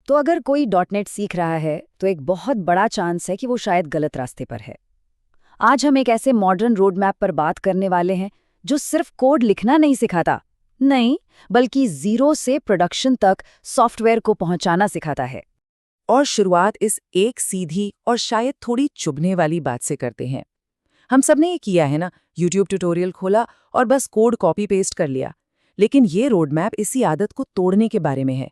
तो अगर कोई डॉटनेट सीख रहा है तो एक बहुत बड़ा चांस है कि वो शायद गलत रास्ते पर है। आज हम एक ऐसे मॉडर्न रोड मैप पर बात करने वाले हैं जो सिर्फ कोड लिखना नहीं सिखाता, नहीं, बल्कि जीरो से प्रोडक्शन तक सॉफ्टवेयर को पहुंचाना सिखाता है। और शुरुआत इस एक सीधी और शायद थोड़ी चुभने वाली बात से करते हैं। हम सब ने ये किया है ना, यूट्यूब ट्यूटोरियल खोला और बस कोड कॉपी पेस्ट कर लिया। लेकिन ये रोड मैप इसी आदत को तोड़ने के बारे में है।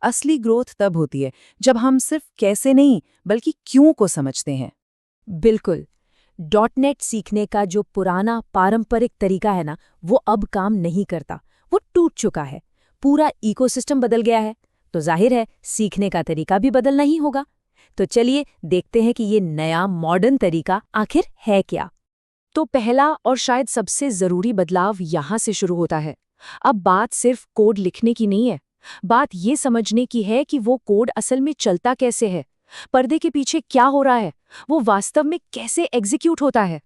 असली ग्रोथ तब होती है जब हम सिर्फ कैसे नहीं बल्कि क्यों को समझते हैं। बिल्कुल। डॉटनेट सीखने का जो पुराना पारंपरिक तरीका है ना, वो अब काम नहीं करता, वो टूट चुका है। पूरा इकोसिस्टम बदल गया है, तो जाहिर है सीखने का तरीका भी बदलना ही होगा। तो चलिए देखते हैं कि ये नया मॉडर्न तरीका आखिर है क्या। तो पहला और शायद सबसे ज़रूरी बदलाव यहाँ से शुरू होता है। अब बात सिर्फ कोड लिखने की नहीं है, बात ये समझने की है कि वो कोड असल में चलता कैसे है, पर्दे के पीछे क्या हो रहा है, वो वास्तव में कैसे एग्जीक्यूट होता है।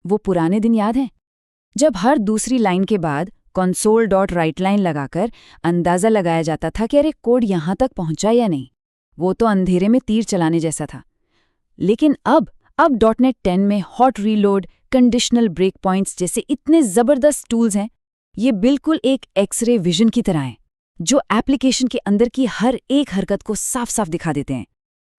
वो पुराने दिन याद हैं जब हर दूसरी लाइन के बाद console.writeline लगाकर अंदाजा लगाया जाता था कि अरे कोड यहां तक पहुंचा या नहीं। वो तो अंधेरे में तीर चलाने जैसा था। लेकिन अब .NET 10 में hot reload, conditional break points जैसे इतने जबरदस्त टूल्स हैं। ये बिल्कुल एक एक्सरे विजन की तरह हैं, जो एप्लीकेशन के अंदर की हर एक हरकत को साफ साफ दिखा देते हैं।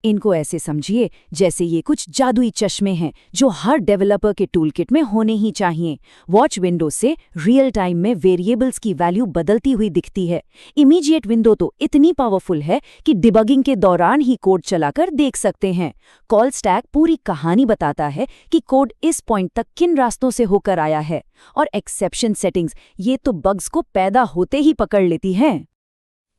इनको ऐसे समझिए जैसे ये कुछ जादुई चश्मे हैं जो हर डेवलपर के टूलकिट में होने ही चाहिए। वॉच विंडो से रियल टाइम में वेरिएबल्स की वैल्यू बदलती हुई दिखती है। इमीडिएट विंडो तो इतनी पावरफुल है कि डिबगिंग के दौरान ही कोड चलाकर देख सकते हैं। कॉल स्टैक पूरी कहानी बताता है कि कोड इस पॉइंट तक किन रास्तों से होकर आया है। और एक्सेप्शन सेटिंग्स, ये तो बग्स को पैदा होते ही पकड़ लेती हैं।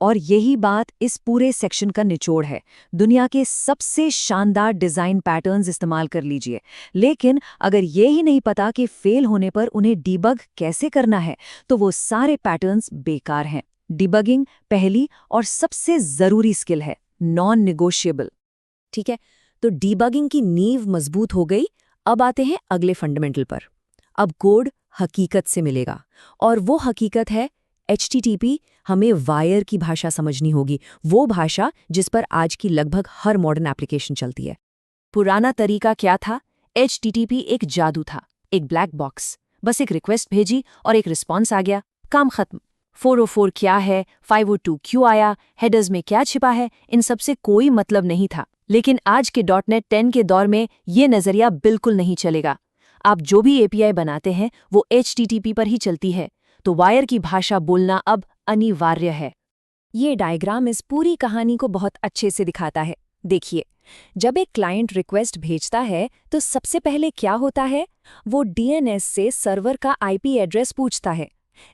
और यही बात इस पूरे सेक्शन का निचोड़ है। दुनिया के सबसे शानदार डिज़ाइन पैटर्न्स इस्तेमाल कर लीजिए, लेकिन अगर ये ही नहीं पता कि फेल होने पर उन्हें डीबग कैसे करना है, तो वो सारे पैटर्न्स बेकार हैं। डीबगिंग पहली और सबसे ज़रूरी स्किल है, नॉन निगोशिएबल। ठीक है, तो डीबगिंग की नींव मजबूत हो गई। अब आते हैं अगले फंडामेंटल पर। अब कोड हकीकत से मिलेगा, और वो हकीकत है HTTP। हमें वायर की भाषा समझनी होगी, वो भाषा जिस पर आज की लगभग हर मॉडर्न एप्लीकेशन चलती है। पुराना तरीका क्या था? HTTP एक जादू था, एक ब्लैक बॉक्स। बस एक रिक्वेस्ट भेजी और एक रिस्पॉन्स आ गया, काम खत्म। 404 क्या है, 502 क्यों आया, हेडर्स में क्या छिपा है, इन सब से कोई मतलब नहीं था। लेकिन आज के .NET 10 के दौर में ये नज़रिया बिल्कुल नहीं चलेगा। आप जो भी API बनाते हैं वो HTTP पर ही चलती है, तो वायर की भाषा बोलना अब अनिवार्य है। ये डायग्राम इस पूरी कहानी को बहुत अच्छे से दिखाता है। देखिए, जब एक क्लाइंट रिक्वेस्ट भेजता है तो सबसे पहले क्या होता है? वो DNS से सर्वर का IP एड्रेस पूछता है।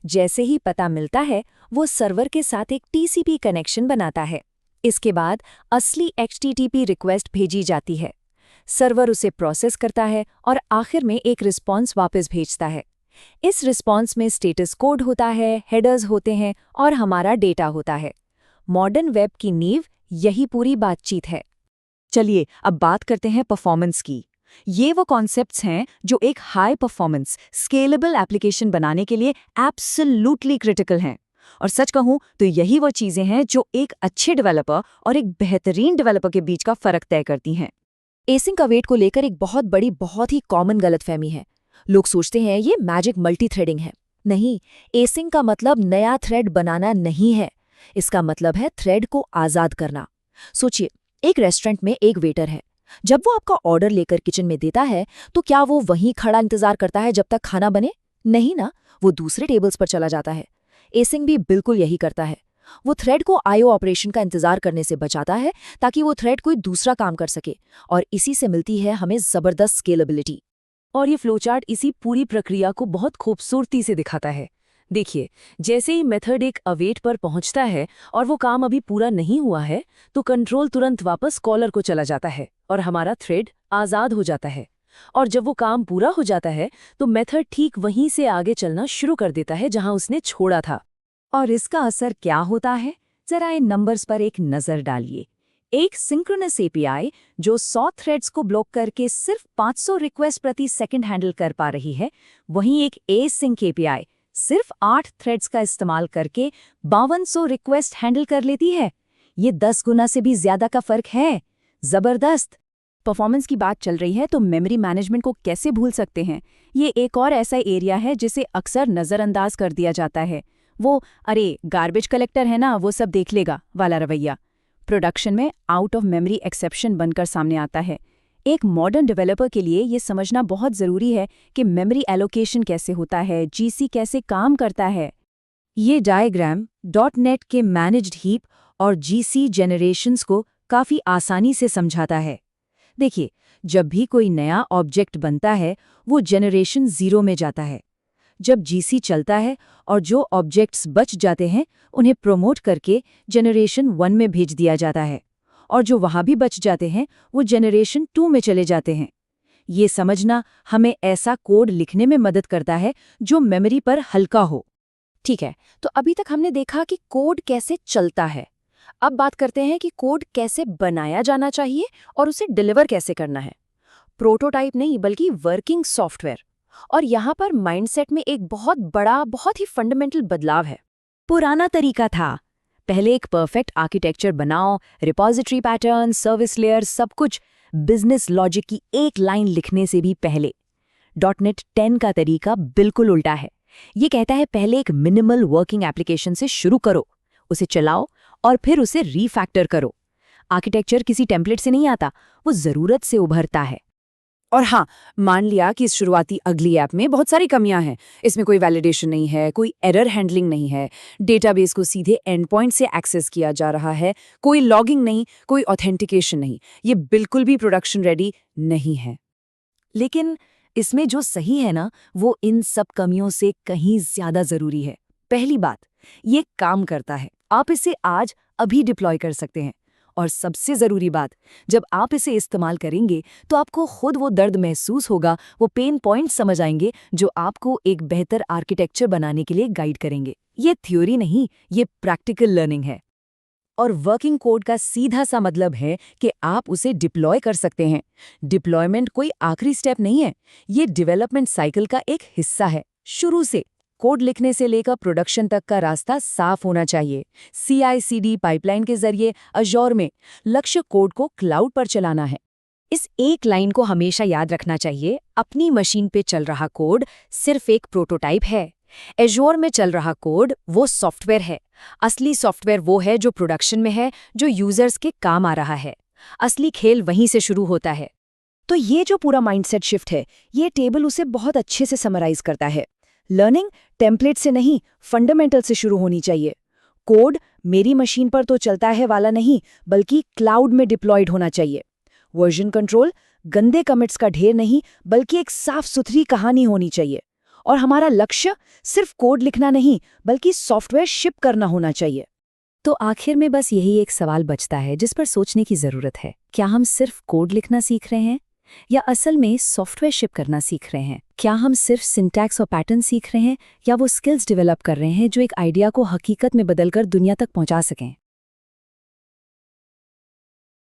जैसे ही पता मिलता है, वो सर्वर के साथ एक TCP कनेक्शन बनाता है। इसके बाद असली HTTP रिक्वेस्ट भेजी जाती है। सर्वर उसे प्रोसेस करता है और आखिर में एक रिस्पॉन्स वापस भेजता है। इस रिस्पॉन्स में स्टेटस कोड होता है, हेडर्स होते हैं और हमारा डेटा होता है। मॉडर्न वेब की नींव यही पूरी बातचीत है। चलिए अब बात करते हैं परफॉर्मेंस की। ये वो कॉन्सेप्ट्स हैं जो एक हाई परफॉर्मेंस स्केलेबल एप्लीकेशन बनाने के लिए एब्सोल्युटली क्रिटिकल हैं। और सच कहूं तो यही वो चीजें हैं जो एक अच्छे डेवलपर और एक बेहतरीन डेवलपर के बीच का फर्क तय करती हैं। एसिंग का वेट को लेकर एक बहुत ही कॉमन गलतफहमी है। लोग सोचते हैं ये मैजिक मल्टीथ्रेडिंग है। नहीं, एसिंग का मतलब नया थ्रेड बनाना नहीं है। इसका मतलब है थ्रेड को आज़ाद करना। सोचिए, एक रेस्टोरेंट में एक वेटर है। जब वो आपका ऑर्डर लेकर किचन में देता है तो क्या वो वहीं खड़ा इंतजार करता है जब तक खाना बने? नहीं ना, वो दूसरे टेबल्स पर चला जाता है। एसिंग भी बिल्कुल यही करता है। वो थ्रेड को IO ऑपरेशन का इंतजार करने से बचाता है ताकि वो थ्रेड कोई दूसरा काम कर सके, और इसी से मिलती है हमें जबरदस्त स्केलेबिलिटी। और ये फ्लोचार्ट इसी पूरी प्रक्रिया को बहुत खूबसूरती से दिखाता है। देखिए, जैसे ही मेथड एक अवेट पर पहुंचता है और वो काम अभी पूरा नहीं हुआ है, तो कंट्रोल तुरंत वापस कॉलर को चला जाता है और हमारा थ्रेड आज़ाद हो जाता है। और जब वो काम पूरा हो जाता है तो मेथड ठीक वहीं से आगे चलना शुरू कर देता है जहां उसने छोड़ा था। और इसका असर क्या होता है? जरा इन नंबर्स पर एक नज़र डालिए। एक सिंक्रोनस API जो 100 थ्रेड्स को ब्लॉक करके सिर्फ 500 रिक्वेस्ट प्रति सेकंड हैंडल कर पा रही है, वहीं एक एसिंक API सिर्फ 8 थ्रेड्स का इस्तेमाल करके 5200 रिक्वेस्ट हैंडल कर लेती है। ये 10 गुना से भी ज्यादा का फर्क है। जबरदस्त। परफॉर्मेंस की बात चल रही है तो मेमोरी मैनेजमेंट को कैसे भूल सकते हैं। ये एक और ऐसा एरिया है जिसे अक्सर नज़रअंदाज कर दिया जाता है। वो अरे गार्बेज कलेक्टर है ना, वो सब देख लेगा वाला रवैया प्रोडक्शन में आउट ऑफ मेमोरी एक्सेप्शन बनकर सामने आता है। एक मॉडर्न डेवलपर के लिए ये समझना बहुत ज़रूरी है कि मेमोरी एलोकेशन कैसे होता है, जीसी कैसे काम करता है। ये डायग्राम .NET के मैनेज्ड हीप और जीसी जेनरेशंस को काफ़ी आसानी से समझाता है। देखिए, जब भी कोई नया ऑब्जेक्ट बनता है वो जनरेशन 0 में जाता है। जब जीसी चलता है और जो ऑब्जेक्ट्स बच जाते हैं उन्हें प्रोमोट करके जनरेशन 1 में भेज दिया जाता है, और जो वहाँ भी बच जाते हैं वो जनरेशन 2 में चले जाते हैं। ये समझना हमें ऐसा कोड लिखने में मदद करता है जो मेमोरी पर हल्का हो। ठीक है, तो अभी तक हमने देखा कि कोड कैसे चलता है। अब बात करते हैं कि कोड कैसे बनाया जाना चाहिए और उसे डिलीवर कैसे करना है। प्रोटोटाइप नहीं बल्कि वर्किंग सॉफ्टवेयर। और यहाँ पर माइंडसेट में एक बहुत बड़ा, बहुत ही फंडामेंटल बदलाव है। पुराना तरीका था, पहले एक परफेक्ट आर्किटेक्चर बनाओ, रिपॉजिटरी पैटर्न, सर्विस लेयर, सब कुछ बिजनेस लॉजिक की एक लाइन लिखने से भी पहले। .NET 10 का तरीका बिल्कुल उल्टा है। ये कहता है पहले एक मिनिमल वर्किंग एप्लीकेशन से शुरू करो, उसे चलाओ और फिर उसे रीफैक्टर करो। आर्किटेक्चर किसी टेम्पलेट से नहीं आता, वो ज़रूरत से उभरता है। और हाँ, मान लिया कि इस शुरुआती अगली ऐप में बहुत सारी कमियां हैं। इसमें कोई वैलिडेशन नहीं है, कोई एरर हैंडलिंग नहीं है, डेटाबेस को सीधे एंड पॉइंट से एक्सेस किया जा रहा है, कोई लॉगिंग नहीं, कोई ऑथेंटिकेशन नहीं। ये बिल्कुल भी प्रोडक्शन रेडी नहीं है। लेकिन इसमें जो सही है ना, वो इन सब कमियों से कहीं ज्यादा जरूरी है। पहली बात, ये काम करता है, आप इसे आज अभी डिप्लॉय कर सकते हैं। और सबसे ज़रूरी बात, जब आप इसे इस्तेमाल करेंगे तो आपको खुद वो दर्द महसूस होगा, वो पेन पॉइंट समझ आएंगे जो आपको एक बेहतर आर्किटेक्चर बनाने के लिए गाइड करेंगे। ये थ्योरी नहीं, ये प्रैक्टिकल लर्निंग है। और वर्किंग कोड का सीधा सा मतलब है कि आप उसे डिप्लॉय कर सकते हैं। डिप्लॉयमेंट कोई आखिरी स्टेप नहीं है, ये डेवलपमेंट साइकिल का एक हिस्सा है। शुरू से कोड लिखने से लेकर प्रोडक्शन तक का रास्ता साफ होना चाहिए। CI/CD पाइपलाइन के जरिए अज़ूर में लक्ष्य कोड को क्लाउड पर चलाना है। इस एक लाइन को हमेशा याद रखना चाहिए, अपनी मशीन पे चल रहा कोड सिर्फ एक प्रोटोटाइप है। अज़ूर में चल रहा कोड वो सॉफ्टवेयर है। असली सॉफ्टवेयर वो है जो प्रोडक्शन में है, जो यूजर्स के काम आ रहा है। असली खेल वहीं से शुरू होता है। तो ये जो पूरा माइंडसेट शिफ्ट है, ये टेबल उसे बहुत अच्छे से समराइज करता है। लर्निंग टेम्पलेट से नहीं, फंडामेंटल से शुरू होनी चाहिए। कोड मेरी मशीन पर तो चलता है वाला नहीं, बल्कि क्लाउड में डिप्लॉयड होना चाहिए। वर्जन कंट्रोल गंदे कमिट्स का ढेर नहीं, बल्कि एक साफ सुथरी कहानी होनी चाहिए। और हमारा लक्ष्य सिर्फ कोड लिखना नहीं, बल्कि सॉफ्टवेयर शिप करना होना चाहिए। तो आखिर में बस यही एक सवाल बचता है जिस पर सोचने की जरूरत है। क्या हम सिर्फ कोड लिखना सीख रहे हैं, या असल में सॉफ्टवेयर शिप करना सीख रहे हैं? क्या हम सिर्फ सिंटैक्स और पैटर्न सीख रहे हैं, या वो स्किल्स डेवलप कर रहे हैं जो एक आइडिया को हकीकत में बदलकर दुनिया तक पहुंचा सकें?